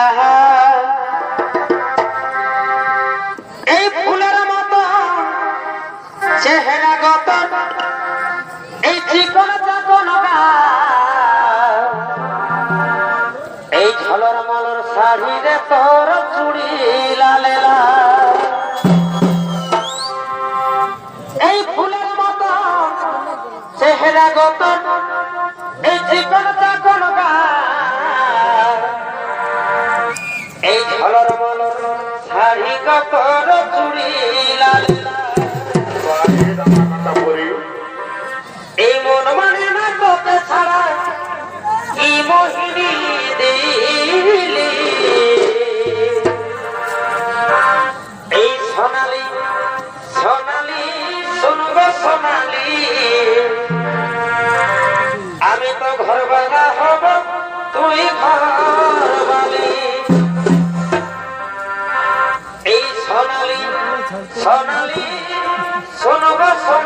আহা এই ফুলের মতো চেহারা গত এই চিকন চাকন এই ঝলর মলর শাড়ি রে তোর চুড়ি লালে লাল এই ফুলের মতো চেহারা গত এই চিকন চাকন এই ঝলর মলর শাড়ি তোর চুড়ি লালে এই মন মানে না তোকে ছাড়া কি মোহিনী দিলি এই সোনালি সোনালি শুনব সোনালি আমি তো ঘর বাঁধা হব তুই ঘর বালি এই সোনালি সোনালি শুনব সোনালি